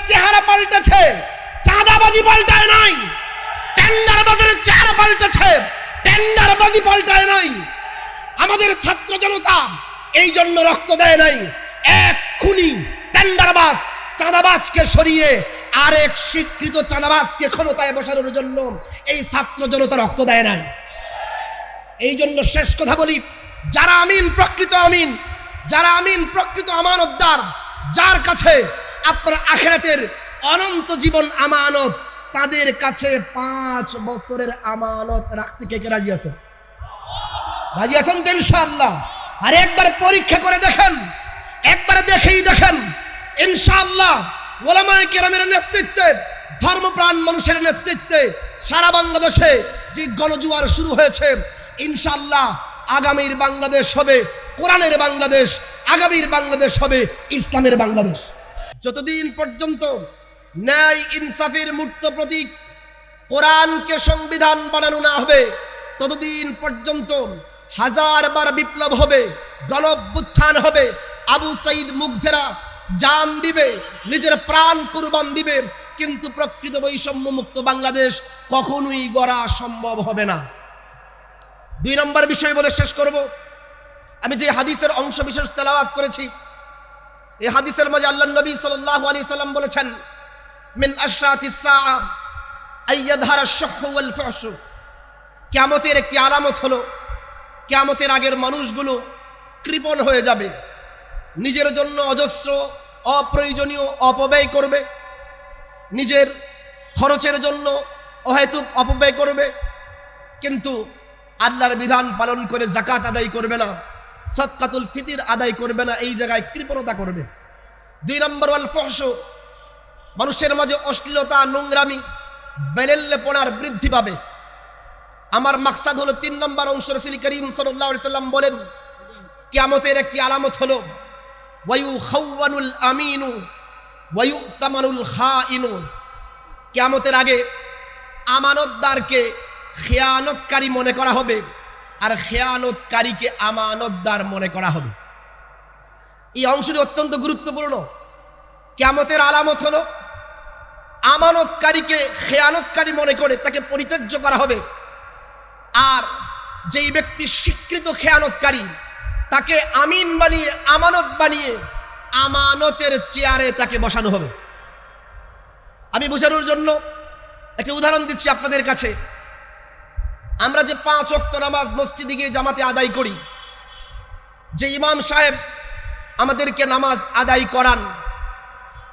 চেহারা পাল্টেছে, চাঁদাবাজি পাল্টায় নাই। টেন্ডারবাজির চেহারা পাল্টেছে, টেন্ডারবাজি পাল্টায় নাই। আমাদের ছাত্র জনতা এই জন্য রক্ত দেয় নাই। এক খুনি টেন্ডারবাজ চাঁদাবাজকে সরিয়ে আরেক স্বীকৃত চাঁদাবাজকে ক্ষমতায় বসানোর জন্য এই ছাত্র জনতা রক্ত দেয় নাই। এই জন্য শেষ কথা বলি, যারা আমিন প্রকৃত আমিন, যারা আমিন প্রকৃত আমানতদার, যার কাছে আপনার আখিরাতের অনন্ত জীবন আমানত, তাদের কাছে 5 বছরের আমানত রাখতে কে কে রাজি আছেন? রাজি আছেন তো ইনশাআল্লাহ? আর একবার পরীক্ষা করে দেখেন, একবার দেখেই দেখেন ইনশাআল্লাহ ওলামায়ে কেরামের নেতৃত্বে, ধর্মপ্রাণ মানুষের নেতৃত্বে সারা বাংলাদেশে যে গণজোয়ার শুরু হয়েছে, ইনশাআল্লাহ আগামীর বাংলাদেশ হবে কোরআনের বাংলাদেশ, আগামীর বাংলাদেশ হবে ইসলামের বাংলাদেশ। যতদিন পর্যন্ত ন্যায় ইনসাফের মূর্ত প্রতীক কোরআনকে সংবিধান বানানো না হবে, ততদিন পর্যন্ত হাজারবার বিপ্লব হবে, গণঅভ্যুত্থান হবে, আবু সাইদ মুগ্ধেরা জান দিবে, নিজের প্রাণ কুরবান দিবে, কিন্তু প্রকৃত বৈষম্য মুক্ত বাংলাদেশ কখনোই গড়া সম্ভব হবে না। 2 নম্বর বিষয় বলে শেষ করব। আমি যে হাদিসের অংশ বিশেষ তেলাওয়াত করেছি, এই হাদিসের মাঝে আল্লাহর নবী সাল্লাল্লাহু আলাইহি সাল্লাম বলেছেন, মিন আশরাতিস সাআ আইয়াযহারা আশ-শুহু ওয়াল ফাহশু। কিয়ামতের একটি আলামত হলো, কিয়ামতের আগের মানুষগুলো কৃপণ হয়ে যাবে, নিজের জন্য অজস্র অপ্রয়োজনীয় অপব্যয় করবে, নিজের খরচের জন্য অহেতুক অপব্যয় করবে, কিন্তু আল্লাহর বিধান পালন করে যাকাত আদায় করবে না, সদকাতুল ফিতর আদায় করবে না, এই জায়গায় কৃপণতা করবে। 2 নম্বর ওয়াল ফাহশু, মানুষের মাঝে অশ্লীলতা, নোংরামি, বেলেল্লেপনার বৃদ্ধি পাবে। আমার মাকসাদ হলো 3 নম্বর অংশ। রাসূল করিম সাল্লাল্লাহু আলাইহি সাল্লাম বলেন, কিয়ামতের একটি আলামত হলো ওয়ায়ুখাওয়ানুল আমিনু ওয়ায়ুতামানুল খাইনু। কিয়ামতের আগে আমানতদারকে খেয়ানতকারী মনে করা হবে, আর খেয়ানতকারীকে আমানতদার মনে করা হবে। এই অংশটি অত্যন্ত গুরুত্বপূর্ণ। কিয়ামতের আলামত হলো আমানতকারীকে খেয়ানতকারী মনে করে তাকে পরিত্যাজ্য করা হবে, আর যেই ব্যক্তি স্বীকৃত খেয়ানতকারী তাকে আমিন বানিয়ে, আমানত বানিয়ে আমানতের চেয়ারে তাকে বসানো হবে। আমি বোঝানোর জন্য একটা উদাহরণ দিচ্ছি আপনাদের কাছে। আমরা যে 5 ওয়াক্ত নামাজ মসজিদে গিয়ে জামাতে আদায় করি, যে ইমাম সাহেব আমাদেরকে নামাজ আদায় করান,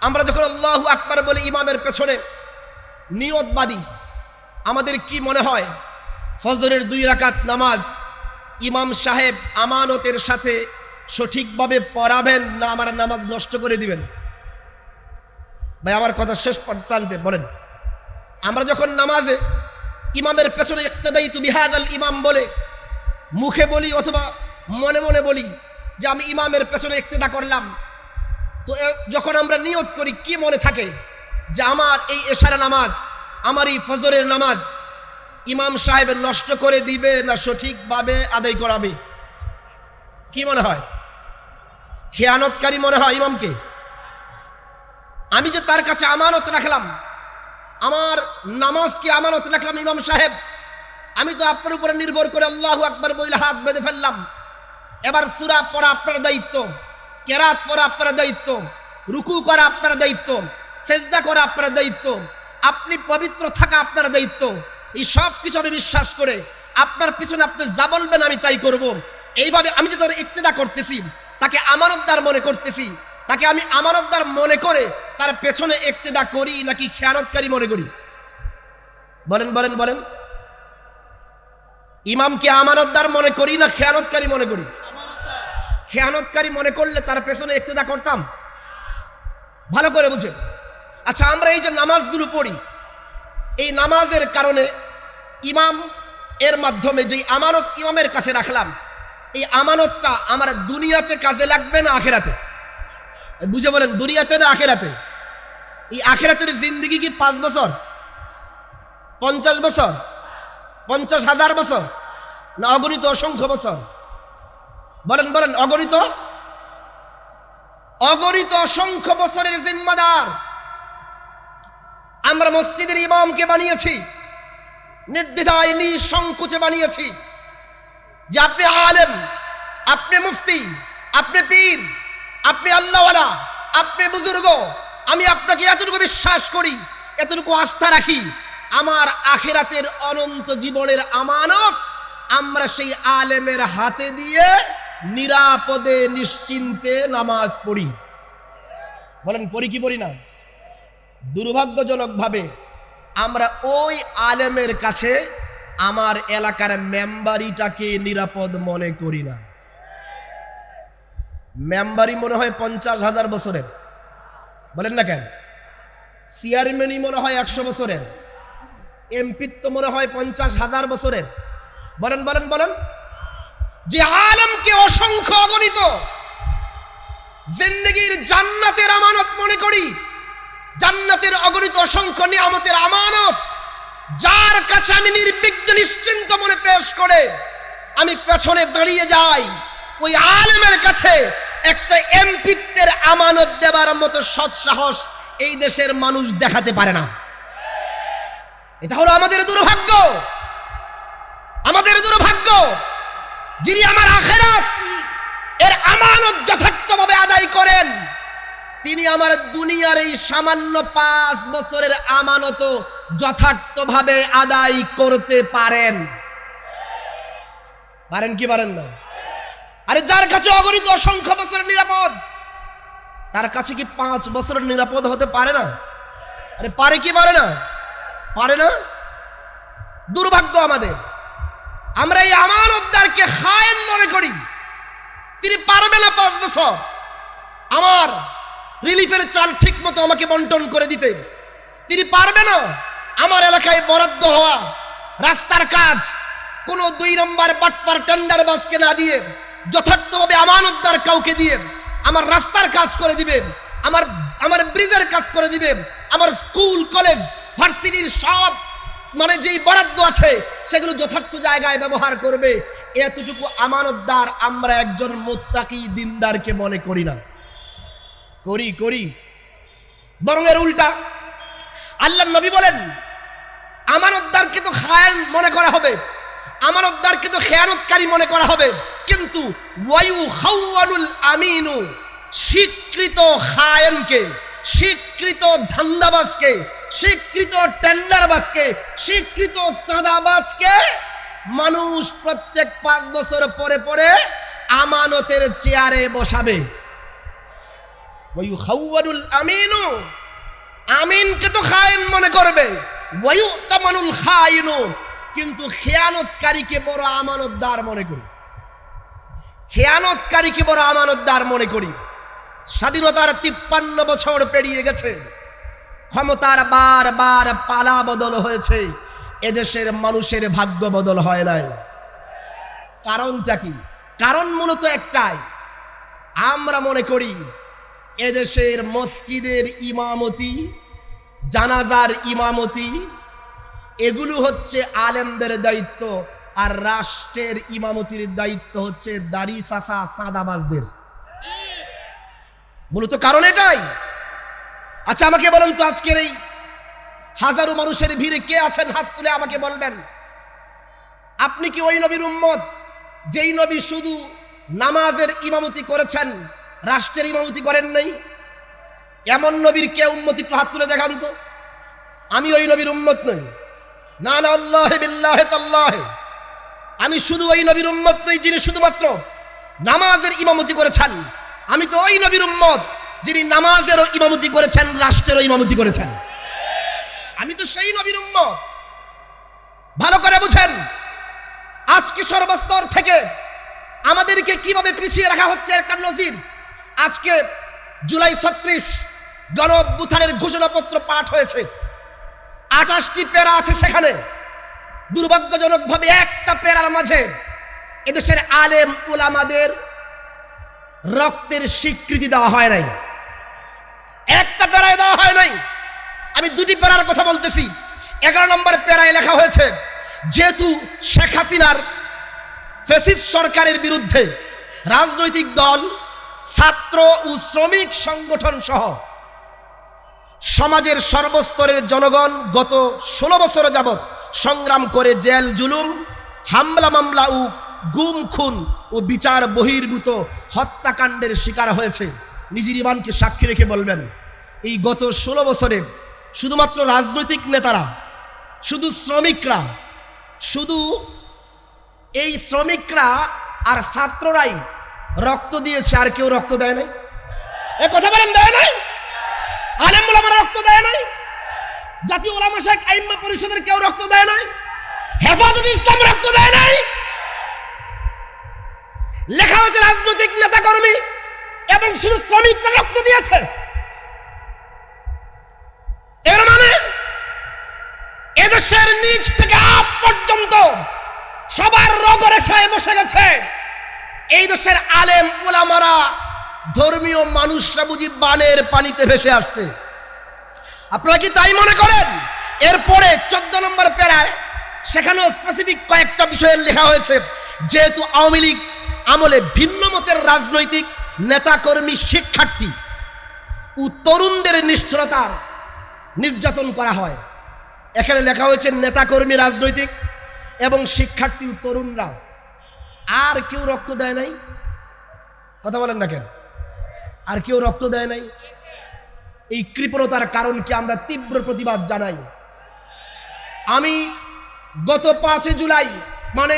আমরা যখন আল্লাহু আকবার বলে ইমামের পেছনে নিয়ত বাঁধি, আমাদের কি মনে হয় ফজরের 2 রাকাত নামাজ ইমাম সাহেব আমানতের সাথে সঠিকভাবে পড়াবেন, না আমার নামাজ নষ্ট করে দিবেন? ভাই আমার কথা শেষ প্রান্তে বলেন। আমরা যখন নামাজে ইমামের পেছনে ইক্তাদাইতু বিহাদাল ইমাম বলে মুখে বলি অথবা মনে মনে বলি যে আমি ইমামের পেছনে ইক্তেদা করলাম, তো যখন আমরা নিয়ত করি কি মনে থাকে যে আমার এই এশারা নামাজ, আমার এই ফজরের নামাজ ইমাম সাহেব নষ্ট করে দিবে না সঠিকভাবে আদায় করাবে? কি মনে হয়? খেয়ানতকারী মনে হয় ইমামকে। আমি যে তার কাছে আমানত রাখলাম, আমার নামাজকে আমানত রাখলাম ইমাম সাহেব, আমি তো আপনার উপরে নির্ভর করে আল্লাহু আকবার বলে হাত বেঁধে ফেললাম। এবার সূরা পড়া আপনার দায়িত্ব, কেরাত পড়া আপনার দায়িত্ব, রুকু করা আপনার দায়িত্ব, সেজদা করা আপনার দায়িত্ব, আপনি পবিত্র থাকা আপনার দায়িত্ব। এই সব কিছু আমি বিশ্বাস করে আপনার পিছনে আপনি যা বলবেন আমি তাই করব। এইভাবে আমি যে তার ইক্তেদা করতেছি, তাকে আমানতদার মনে করতেছি, তাকে আমি আমানতদার মনে করে তার পেছনে ইক্তেদা করি নাকি খেয়ানতকারী মনে করি? বলেন বলেন বলেন। ইমামকে আমানতদার মনে করি না খেয়ানতকারী মনে করি? খেয়ানতকারী মনে করলে তার পেছনে ইক্তেদা করতাম? ভালো করে বুঝেন। আচ্ছা, আমরা এই যে নামাজগুলো পড়ি, এই নামাজের কারণে ইমাম এর মাধ্যমে যে আমানত ইমামের কাছে রাখলাম, এই আমানতটা আমার দুনিয়াতে কাজে লাগবে না আখেরাতে? বুঝে বলেন, দুনিয়াতে না আখেরাতে? এই আখেরাতের জিন্দেগি কি 5 বছর, 50 বছর, 50,000 বছর, না অগণিত অসংখ্য বছর? বলেন বলেন। অগণিত অসংখ্য বছরের জিম্মাদার আমরা মসজিদের ইমামকে বানিয়েছি, নির্দ্বিধায় নিঃসংকোচে বানিয়েছি যে আপনি আলেম, আপনি মুফতি, আপনি পীর, আপনি আল্লাহওয়ালা, আপনি বুজুর্গ। আমি আপনাকে এতটুকু বিশ্বাস করি, এতটুকু আস্থা রাখি, আমার আখিরাতের অনন্ত জীবনের আমানত আমরা সেই আলেমের হাতে দিয়ে নিরাপদে নিশ্চিন্তে নামাজ পড়ি। বলেন পড়ি কি পড়ি না? দুর্ভাগ্যজনকভাবে আমরা ওই আলেমের কাছে আমার এলাকার মেম্বারিটাকে নিরাপদ মনে করি না। মেম্বারি মনে হয় 50,000 বছরের, বলেন না কেন? চেয়ারম্যানই মনে হয় 100 বছরের, এমপিত্ব মনে হয় 50,000 বছরের। বলেন বলেন বলেন। যে আলেমকে অসংখ্য অগণিত জিন্দেগির জান্নাতের আমানত মনে করি, জান্নাতের অগণিত অসংখ্য নিয়ামতের আমানত, যার কাছে আমি নির্বিঘ্ন নিশ্চিন্ত মনে পেশ করে আমি পেছনে দাঁড়িয়ে যাই, ওই আলেমের কাছে একটা এমপিত্বের আমানত দেবার মতো সৎ সাহস এই দেশের মানুষ দেখাতে পারে না। এটা হলো আমাদের দুর্ভাগ্য, আমাদের দুর্ভাগ্য। যিনি আমার আখিরাত এর আমানত যথার্থভাবে আদায় করেন, তিনি আমার দুনিয়ার এই সামান্য 5 বছরের আমানত যথার্থভাবে আদায় করতে পারেন। পারেন কি পারেন না? আরে যার কাছে অগণিত অসংখ্য বছরের নিরাপদ, তার কাছে কি 5 বছরের নিরাপদ হতে পারে না? আরে পারে কি পারে না? পারে না। দুর্ভাগ্য আমাদের, আমরা এই আমানতদারকে খায়েন মনে করি। তিনি পারবে না 5 বছর আমার রিলিফের চাল ঠিক মতো আমাকে বন্টন করে দিতে। তিনি পারবে না আমার এলাকায় বরাদ্দ হওয়া রাস্তার কাজ কোনো 2 নম্বর বাটপার টেন্ডারবাজকে না দিয়ে যথার্থভাবে আমানতদার কাউকে দিয়ে আমার রাস্তার কাজ করে দিবে, আমার ব্রিজের কাজ করে দিবে, আমার স্কুল কলেজ ভার্সিটির সব যেই বরাদ্দ আছে সেগুলো যথার্থ জায়গায় ব্যবহার করবে। এতটুকু আমানতদার আমরা একজন মুত্তাকি দিনদারকে মনে করি না। করি বরং এর উল্টা। আল্লাহর নবী বলেন, আমানতদারকে তো খায়েন মনে করা হবে, আমানতদারকে তো খেয়ানতকারী মনে করা হবে, কিন্তু ওয়ায়ু খাওয়ানুল আমিনু, স্বীকৃত খায়েনকে, স্বীকৃত ধান্দাবাজকে, স্বীকৃত টেন্ডারবাজকে, স্বীকৃত চাঁদাবাজকে মানুষ প্রত্যেক 5 বছর পরে পরে আমানতের চেয়ারে বসাবে। ওয়ায়ু খাওয়ানুল আমিনু, আমিনকে তো খায়েন মনে করবে, ওয়ায়ু তামানুল খায়িনু, কিন্তু খেয়ানতকারীকে বড় আমানতদার মনে করি, খেয়ানতকারীকে বড় আমানতদার মনে করি। স্বাধীনতার 53 বছর পেরিয়ে গেছে, ক্ষমতার বারবার পালা বদল হয়েছে, এদেশের মানুষের ভাগ্য বদল হয় নাই। কারণটা কি? কারণ মূলত একটাই, আমরা মনে করি এদেশের মসজিদের ইমামতি, জানাজার ইমামতি এগুলো হচ্ছে আলেমদের দায়িত্ব, আর রাষ্ট্রের ইমামতির দায়িত্ব হচ্ছে দাড়ি চাচা চাঁদাবাজদের। মূলত কারণ এটাই। আচ্ছা আমাকে বলেন তো, আজকের এই হাজারো মানুষের ভিড়ে কে আছেন হাত তুলে আমাকে বলবেন, আপনি কি ওই নবীর উম্মত যেই নবী শুধু নামাজের ইমামতি করেছেন, রাষ্ট্রের ইমামতি করেন নাই? এমন নবীর কে উম্মত একটু হাত তুলে দেখান তো। আমি ওই নবীর উম্মত নই, না না, আল্লাহে বিল্লাহে তাল্লাহে, আমি শুধু ওই নবীর উম্মত নই যিনি শুধুমাত্র নামাজের ইমামতি করেছেন। আমি তো ওই নবীর উম্মত যিনি নামাজেরও ইমামতি করেছেন, রাষ্ট্রেরও ইমামতি করেছেন। আমি তো সেই নবীর উম্মত। ভালো করে বুঝেন, আজকে সর্বস্তর থেকে আমাদেরকে কিভাবে পিছিয়ে রাখা হচ্ছে একটা নজির। আজকে জুলাই 36 গণ অভ্যুত্থানের ঘোষণাপত্র পাঠ হয়েছে, 28টি প্যারা আছে সেখানে। দুর্ভাগ্যজনকভাবে একটা প্যারার মাঝে এদেশের আলেম উলামাদের রক্তের স্বীকৃতি দেওয়া হয় নাই, একটা প্যারায় দেওয়া হয় নাই। আমি 2টি প্যারার কথা বলতেছি। 11 নম্বর প্যারায় লেখা হয়েছে, যেহেতু শেখ হাসিনার ফ্যাসিস্ট সরকারের বিরুদ্ধে রাজনৈতিক দল, ছাত্র ও শ্রমিক সংগঠন সহ সমাজের সর্বস্তরের জনগণ গত 16 বছর যাবৎ সংগ্রাম করে জেল জুলুম, হামলা মামলা ও গুম খুন ও বিচার বহির্ভূত হত্যাকাণ্ডের শিকার হয়েছে। নিজের ইমানকে সাক্ষী রেখে বলবেন, এই গত 16 বছরে শুধুমাত্র রাজনৈতিক নেতারা, শুধু শ্রমিকরা, শুধু এই শ্রমিকরা আর ছাত্ররাই রক্ত দিয়েছে, আর কেউ রক্ত দেয় নাই। এ কথা বলেন, দেয় নাই? আলেম ওলামারা রক্ত দেয় নাই? জাতীয় ওলামা শাইখ আইম্মা পরিষদের কেউ রক্ত দেয় নাই? হেফাজতে ইসলাম রক্ত দেয় নাই? লেখা হয়েছে রাজনৈতিক নেতা কর্মী এবং শুধু শ্রমিকরা রক্ত দিয়েছে। এর মানে এদেশের নিচ থেকে আপ পর্যন্ত সবার রগরেশায় বসে গেছে এই দেশের আলেম ওলামারা, ধর্মীয় মানুষরা বুঝি বানের পানিতে ভেসে আসছে। আপনারা কি তাই মনে করেন? এরপরে 14 নম্বর প্যারায় সেখানেও স্পেসিফিক কয়েকটা বিষয়ে লেখা হয়েছে, যেহেতু আওয়ামী লীগ আমলে ভিন্ন মতের রাজনৈতিক নেতাকর্মী, শিক্ষার্থী ও তরুণদের নিষ্ঠুরতার নির্যাতন করা হয়। এখানে লেখা হয়েছে নেতাকর্মী, রাজনৈতিক এবং শিক্ষার্থী ও তরুণরা, আর কেউ রক্ত দেয় নাই। কথা বলেন না কেন? আর কেউ রক্ত দেয় নাই। এই কৃপণতার কারণ কি আমরা তীব্র প্রতিবাদ জানাই। আমি গত 5 জুলাই, মানে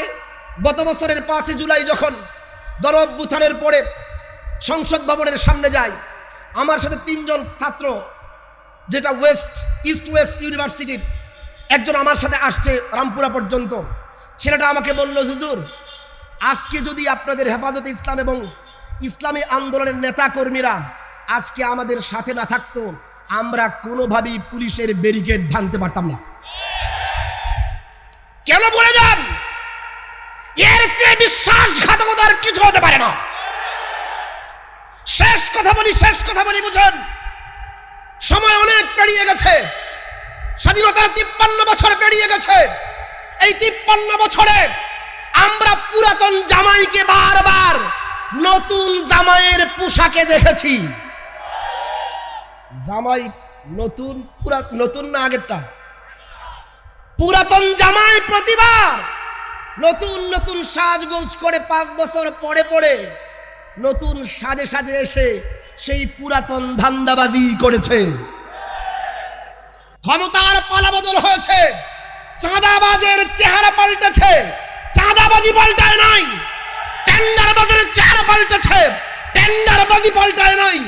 গত বছরের 5 জুলাই যখন গণ অভ্যুত্থানের পরে সংসদ ভবনের সামনে যাই, আমার সাথে 3 জন ছাত্র, যেটা ইস্ট ওয়েস্ট ইউনিভার্সিটির একজন আমার সাথে আসছে রামপুরা পর্যন্ত, ছেলেটা আমাকে বলল, হুজুর আজকে যদি আপনাদের হেফাজতে ইসলাম এবং ইসলামী আন্দোলনের নেতা কর্মীরা আজকে আমাদের সাথে না থাকতো, আমরা কোনোভাবেই পুলিশের ব্যারিকেড ভাঙতে পারতাম না। কেন বলে যান? এর চেয়ে বিশ্বাসঘাতকতার কিছু হতে পারে না। শেষ কথা বলি বুঝুন, সময় অনেক পেরিয়ে গেছে, স্বাধীনতার 53 বছর পেরিয়ে গেছে। এই 53 বছরে আমরা পুরাতন জামাইকে বারবার নতুন জামাইয়ের পোশাকে দেখেছি। জামাই নতুন, নতুন না আগেরটা? পুরাতন জামাই প্রতিবার নতুন নতুন সাজগোজ করে 5 বছর পরে নতুন সাজে এসে সেই পুরাতন ধান্দাবাজি করেছে। ক্ষমতার পালাবদল হয়েছে, চাঁদাবাজের চেহারা পাল্টেছে। চাঁদাবাজি পাল্টায় নাই, টেন্ডারবাজের চেহারা পাল্টেছে, টেন্ডারবাজি পাল্টায় নাই।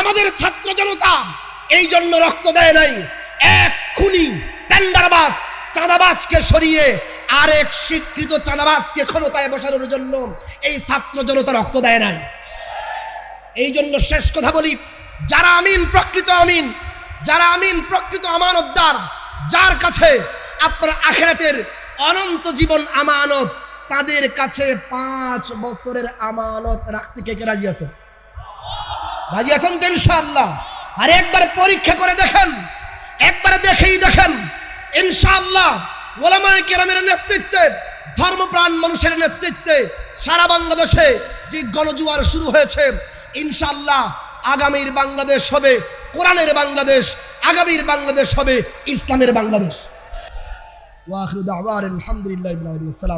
আমাদের ছাত্র জনতা এই জন্য রক্ত দেয় নাই। এক খুনি টেন্ডারবাজ চাঁদাবাজকে সরিয়ে আরেক স্বীকৃত চাঁদাবাজকে ক্ষমতায় বসানোর জন্য এই ছাত্র জনতা রক্ত দেয় নাই। এই জন্য শেষ কথা বলি, যারা আমিন প্রকৃত আমানতদার, যার কাছে আপনার আখিরাতের অনন্ত জীবন আমানত, তাদের কাছে 5 বছরের আমানত রাখতে কে কে রাজি আছেন? রাজি আছেন তো ইনশাআল্লাহ? আর একবার পরীক্ষা করে দেখেন, একবার দেখেই দেখেন, ইনশাআল্লাহ ওলামায়ে কেরামের নেতৃত্বে, ধর্মপ্রাণ মানুষের নেতৃত্বে সারা বাংলাদেশে যে গণজোয়ার শুরু হয়েছে, ইনশাআল্লাহ আগামীর বাংলাদেশ হবে কোরআনের বাংলাদেশ, আগামীর বাংলাদেশ হবে ইসলামের বাংলাদেশ। ওয়া আখিরু দাওয়ানা আলহামদুলিল্লাহি রাব্বিল আলামিন।